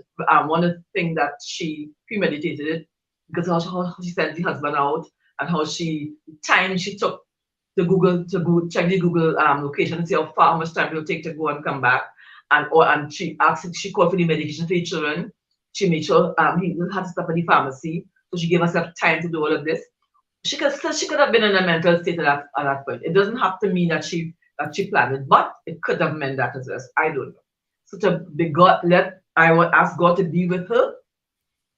one of the things that she premeditated it because how she sent the husband out and how time she took to go check the Google location and see how much time it will take to go and come back. And she asked, she called for the medication for the children. She made sure he had to stop at the pharmacy. So she gave herself time to do all of this. She could have been in a mental state at that point. It doesn't have to mean that she planned it, but it could have meant that as well. I don't know. So to be God, I would ask God to be with her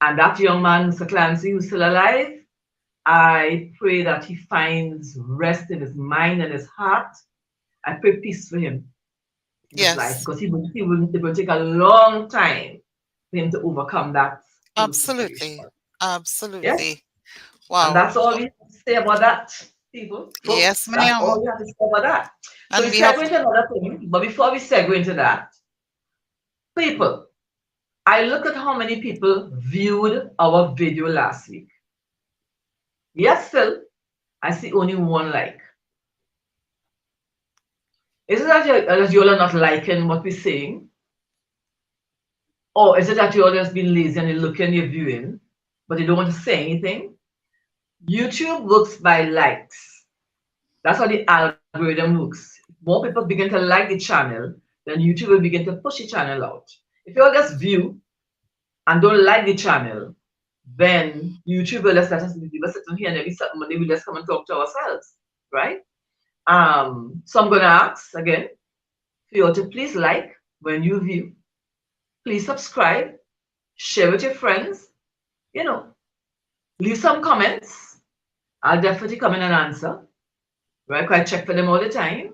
and that young man, Mr. Clancy, who's still alive. I pray that he finds rest in his mind and his heart. I pray peace for him in his life yes, because it will take a long time for him to overcome that whole situation. absolutely, Yes, absolutely. and Wow. that's all we have to say about that, people, Yes, folks. That's ma'am. all we have to say about that. So And we we have segue into another thing, but before we segue into that, people, I looked at how many people viewed our video last week. Yet still, I see only one like. Is it that you all are not liking what we're saying? Or is it that you all just being lazy and you're looking, you're viewing, but you don't want to say anything? YouTube works by likes. That's how the algorithm works. More people begin to like the channel, then YouTube will begin to push the channel out. If you all just view and don't like the channel, then YouTube will just let us leave us sitting here and every certain Monday we just come and talk to ourselves, right? So I'm gonna ask again for you all to please like when you view, please subscribe, share with your friends, you know, leave some comments. I'll definitely come in and answer, right? 'Cause I check for them all the time,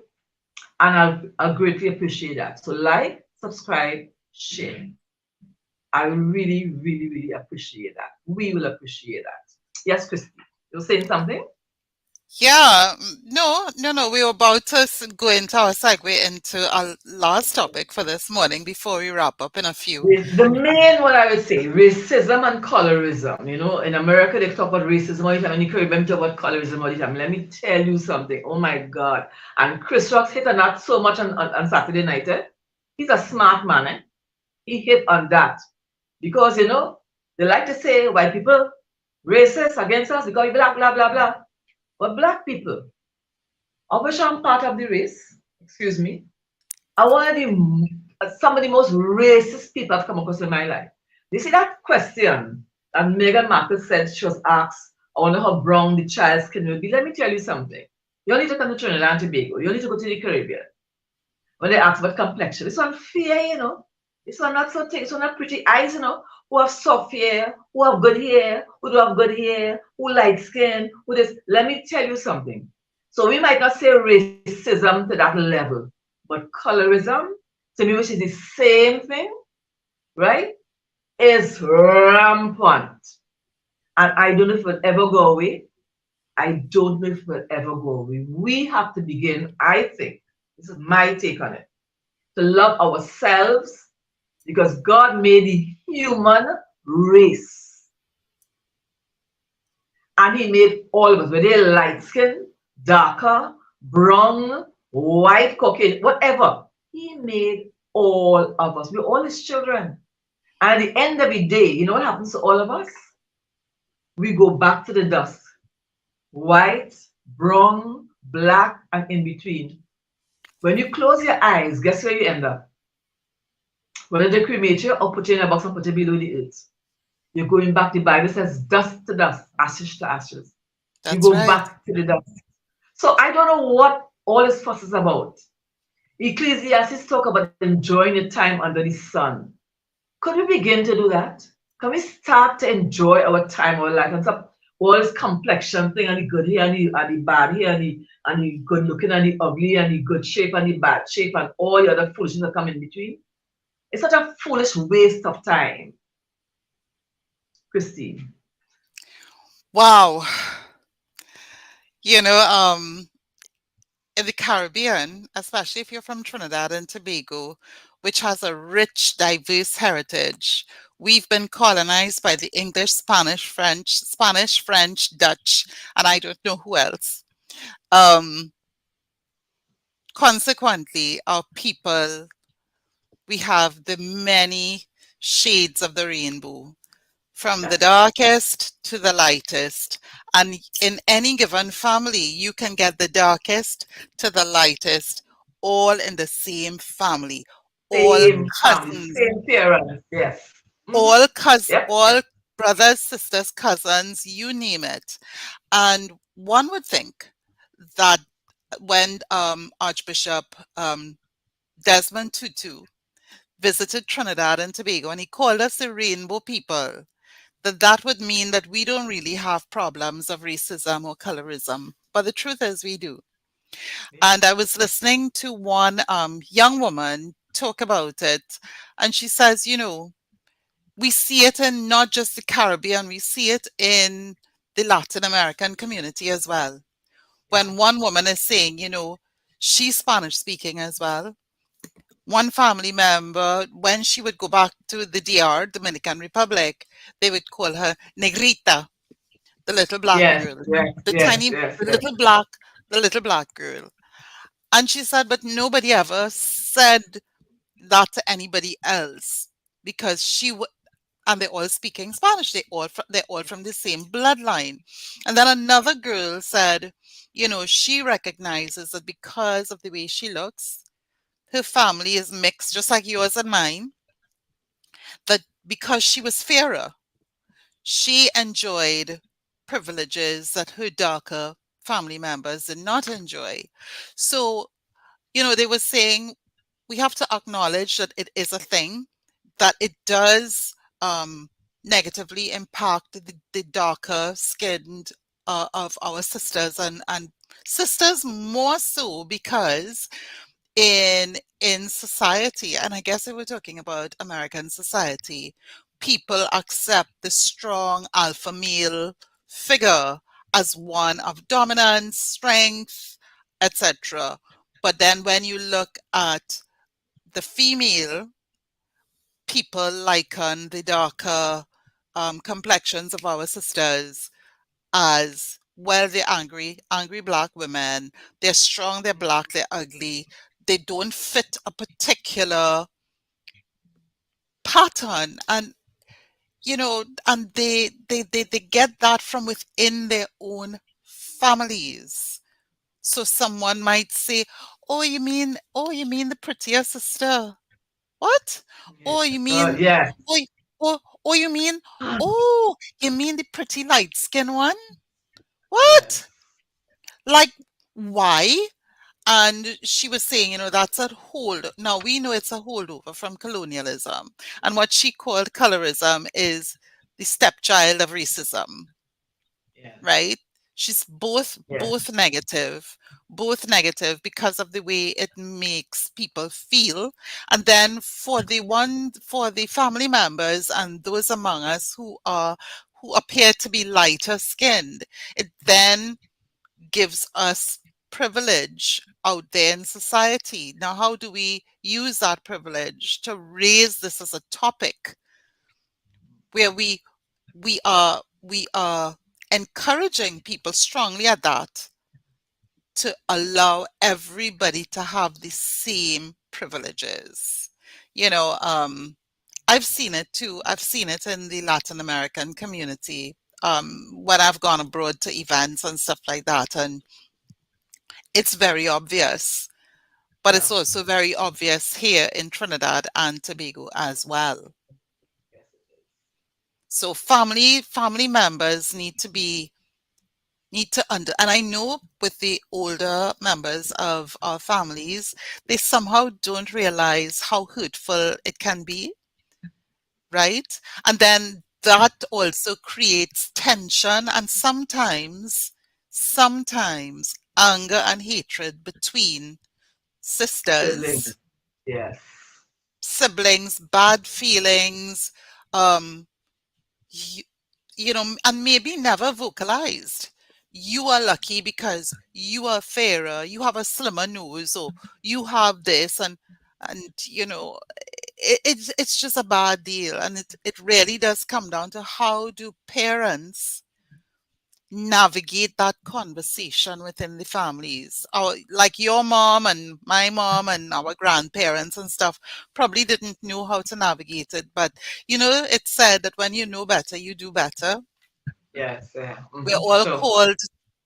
and I'll greatly appreciate that. So like, subscribe, share. I will really, really, really appreciate that. We will appreciate that. Yes, Christy, you're saying something? Yeah, no. We were about to go into our segue into our last topic for this morning before we wrap up in a few. The main one I would say, racism and colorism. In America they talk about racism all the time, and in the Caribbean talk about colorism all the time. Let me tell you something. Oh my God! And Chris Rocke hit on that so much on Saturday night. He's a smart man. He hit on that because they like to say white people racist against us because we black, blah blah blah. But black people, of which I'm part of the race, excuse me, are one of some of the most racist people I've come across in my life. You see that question that Meghan Markle said she was asked, I wonder how brown the child's skin will be. Let me tell you something. You don't need to come to Trinidad and Tobago. You don't need to go to the Caribbean. When they ask about complexion, it's unfair. It's not so thick, it's not pretty eyes. Who have soft hair, who have good hair, who don't have good hair, who light skin, who this. Let me tell you something. So we might not say racism to that level, but colorism, to me, which is the same thing, right, is rampant. And I don't know if it will ever go away. I don't know if it will ever go away. We have to begin, I think, this is my take on it, to love ourselves because God made the human race. And He made all of us, whether they're light skin, darker, brown, white, Caucasian, whatever. He made all of us. We're all His children. And at the end of the day, you know what happens to all of us? We go back to the dust. White, brown, black, and in between. When you close your eyes, guess where you end up? Whether they cremate you or put you in a box and put you below the earth. You're going back. The Bible says dust to dust, ashes to ashes. You That's go right. back to the dust. So I don't know what all this fuss is about. Ecclesiastes talk about enjoying your time under the sun. Could we begin to do that? Can we start to enjoy our time, our life, and stop all this complexion thing and the good hair and the bad hair and the good looking and the ugly and the good shape and the bad shape and all the other foolishness that come in between? It's such a foolish waste of time. Christine. Wow. You know, in the Caribbean, especially if you're from Trinidad and Tobago, which has a rich, diverse heritage, we've been colonized by the English, Spanish, French, Dutch, and I don't know who else. Um, Consequently, our people, we have the many shades of the rainbow, from the Yes. darkest to the lightest. And in any given family, you can get the darkest to the lightest, all in the same family, all Same family, cousins, same parents. Yes. Yep. all brothers, sisters, cousins, you name it. And one would think that when Archbishop Desmond Tutu visited Trinidad and Tobago and he called us the rainbow people, that would mean that we don't really have problems of racism or colorism. But the truth is we do. And I was listening to one young woman talk about it, and she says, we see it in not just the Caribbean, we see it in the Latin American community as well. Yeah. When one woman is saying, she's Spanish speaking as well. One family member, when she would go back to the DR, Dominican Republic, they would call her Negrita. the little black Yes, girl, yes, the yes, tiny, yes, the yes. little black, the little black girl. And she said, but nobody ever said that to anybody else because and they're all speaking Spanish. They're all from the same bloodline. And then another girl said, she recognizes that because of the way she looks, her family is mixed, just like yours and mine. That because she was fairer, she enjoyed privileges that her darker family members did not enjoy. So, they were saying we have to acknowledge that it is a thing, that it does negatively impact the darker skinned of our sisters and sisters more so because in society, and I guess if we're talking about American society, people accept the strong alpha male figure as one of dominance, strength, etc. But then when you look at the female, people liken the darker complexions of our sisters as well. They're angry black women. They're strong, they're black, they're ugly. They don't fit a particular pattern. And and they get that from within their own families. So someone might say, oh, you mean the prettier sister? What? Yes. Oh, you mean, Yes. oh, oh, you mean, oh, you mean the pretty light skin one? Yes. What? Like, why? And she was saying, that's a hold. Now we know it's a holdover from colonialism. And what she called colorism is the stepchild of racism, Yes. right? She's both Yes. both negative because of the way it makes people feel. And then for the family members and those among us who appear to be lighter skinned, it then gives us privilege out there in society. Now, how do we use that privilege to raise this as a topic where we are encouraging people strongly at that to allow everybody to have the same privileges. You know, I've seen it too. I've seen it in the Latin American community when I've gone abroad to events and stuff like that, and it's very obvious. But Yeah. it's also very obvious here in Trinidad and Tobago as well. Yes, it is. So family members need to and I know with the older members of our families, they somehow don't realize how hurtful it can be, right? And then that also creates tension and sometimes anger and hatred between Siblings. sisters, Yes. siblings, bad feelings, um, you, and maybe never vocalized. You are lucky because you are fairer, you have a slimmer nose, or you have this, and it's just a bad deal, and it really does come down to how do parents navigate that conversation within the families. Like your mom and my mom and our grandparents and stuff probably didn't know how to navigate it. But it's said that when you know better, you do better. Yes. Yeah. We're Mm-hmm. all Sure. called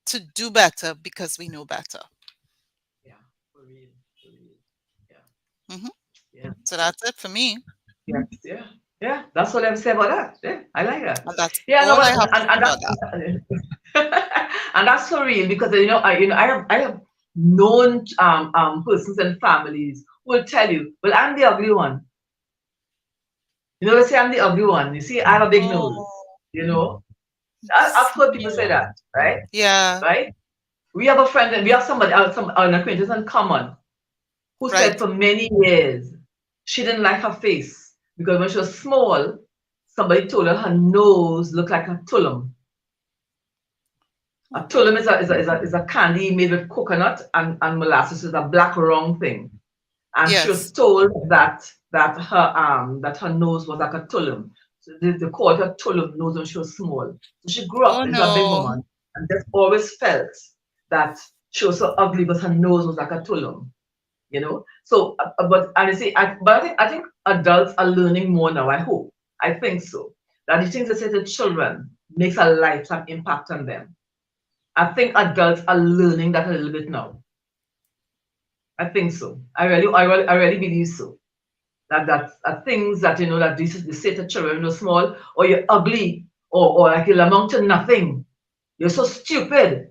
to do better because we know better. Yeah. For real. For real. Yeah. hmm Yeah. So that's it for me. Yes. Yeah. Yeah. That's all I have to say about that. Yeah. I like that. And that's Yeah. No. all I But have to say and about that's that. and that's for real because I have known persons and families who will tell you, well, I'm the ugly one. They say I'm the ugly one. You see, I have a big nose. Oh, You know, I've heard people say yeah. that, right? Yeah, Right? We have a friend and we have somebody, an acquaintance in common who said right. for many years she didn't like her face because when she was small, somebody told her nose looked like a tulum. A tulum is a candy made with coconut and molasses. It's a black round thing. And she was Yes. told that her nose was like a tulum. So they called her Tulum nose when she was small. So she grew Oh up into a big no. woman and just always felt that she was so ugly, but her nose was like a Tulum. So but and you see, I think adults are learning more now. I think so, that the things they say to children makes a lifetime impact on them. I think adults are learning that a little bit now. I think so. I really believe so. That are things that that they say to children when they're small, or you're ugly, or like you'll amount to nothing. You're so stupid.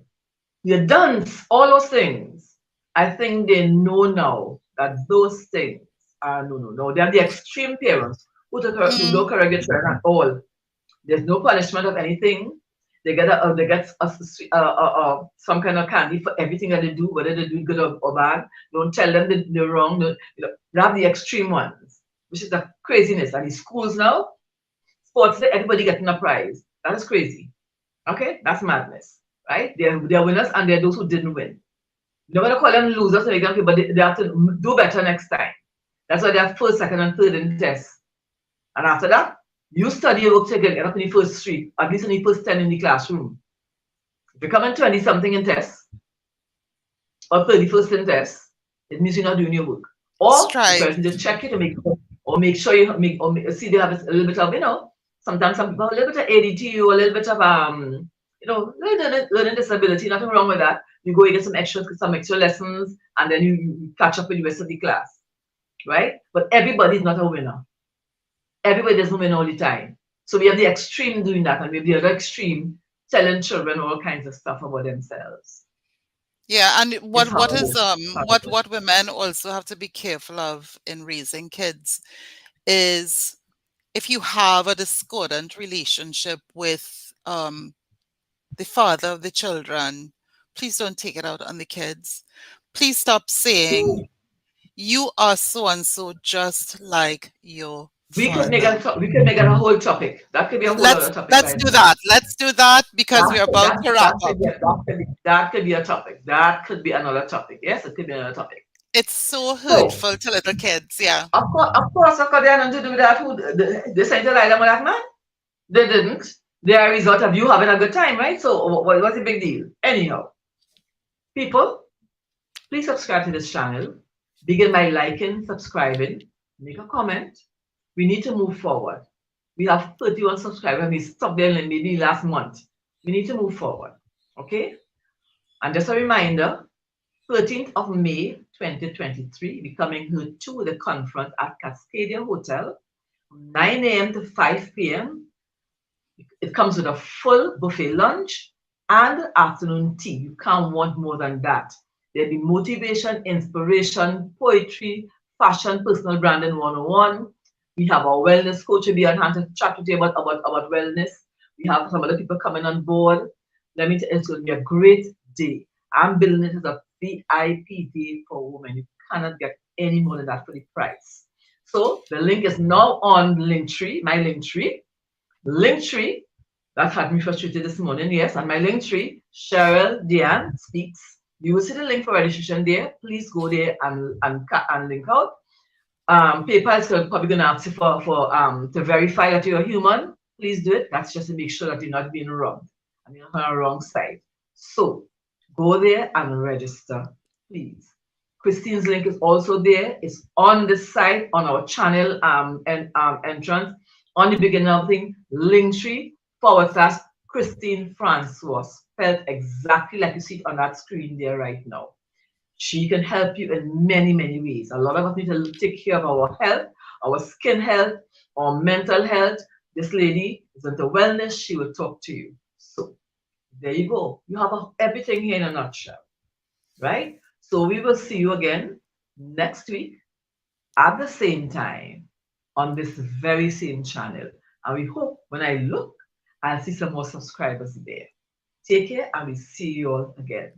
You dance, all those things. I think they know now that those things are no. They're the extreme parents who Mm, don't correct their children at all. There's no punishment of anything. They get some kind of candy for everything that they do, whether they do good or bad. Don't tell them that they're wrong. They have the extreme ones, which is the craziness. And in schools now, sports, everybody getting a prize. That is crazy. Okay, that's madness, right? They're winners and they're those who didn't win. You're not gonna call them losers, but they have to do better next time. That's why they have first, second, and third in tests. And after that, you study your work to get up in the first three, at least in the first 10 in the classroom. If you come in 20 something in tests or 31st in tests, it means you're not doing your work. Or the strive. person just check it or make sure see they have a little bit of, sometimes some people have a little bit of ADT or a little bit of learning disability, nothing wrong with that. You go and get some extra lessons, and then you catch up with the rest of the class. Right? But everybody's not a winner. Everybody doesn't win all the time. So we have the extreme doing that, and we have the other extreme telling children all kinds of stuff about themselves. Yeah, and It's what is horrible. Horrible. what women also have to be careful of in raising kids is if you have a discordant relationship with the father of the children, please don't take it out on the kids. Please stop saying you are so and so just like your father. We could make it a whole topic. That could be a whole other topic by Let's do itself. that. Let's do that because we're about to wrap up. That could be a topic. That could be another topic. Yes, it could be another topic. It's so So, hurtful to little kids. Yeah. of course, they had nothing to do with that. They sent a lie with that man? They didn't. They are a result of you having a good time, right? So, what's the big deal? Anyhow, people, please subscribe to this channel. Begin by liking, subscribing, make a comment. We need to move forward. We have 31 subscribers. We stopped there maybe last month. We need to move forward. Okay? And just a reminder, 13th of May 2023, we're coming here to the conference at Cascadia Hotel, 9 a.m. to 5 p.m. It comes with a full buffet lunch and afternoon tea. You can't want more than that. There'll be motivation, inspiration, poetry, fashion, personal branding 101. We have our wellness coach will be on hand to chat with you about wellness. We have some other people coming on board. Let me tell you, it's going to be a great day. I'm building it as a VIP day for women. You cannot get any more than that for the price. So the link is now on Linktree, my Linktree. Linktree, that had me frustrated this morning, yes, and my Linktree, Cheryl Diane Speaks. You will see the link for registration there. Please go there and link out. PayPal is probably going to ask you for to verify that you're a human. Please do it. That's just to make sure that you're not being robbed and you're not on the wrong side. So go there and register, please. Christine's link is also there. It's on the site on our channel entrance on the beginning of the thing. Linktree/Christine Francois, spelled exactly like you see it on that screen there right now. She can help you in many, many ways. A lot of us need to take care of our health, our skin health, our mental health. This lady is into wellness. She will talk to you. So there you go. You have everything here in a nutshell, right? So we will see you again next week at the same time on this very same channel. And we hope when I look, I'll see some more subscribers there. Take care and we'll see you all again.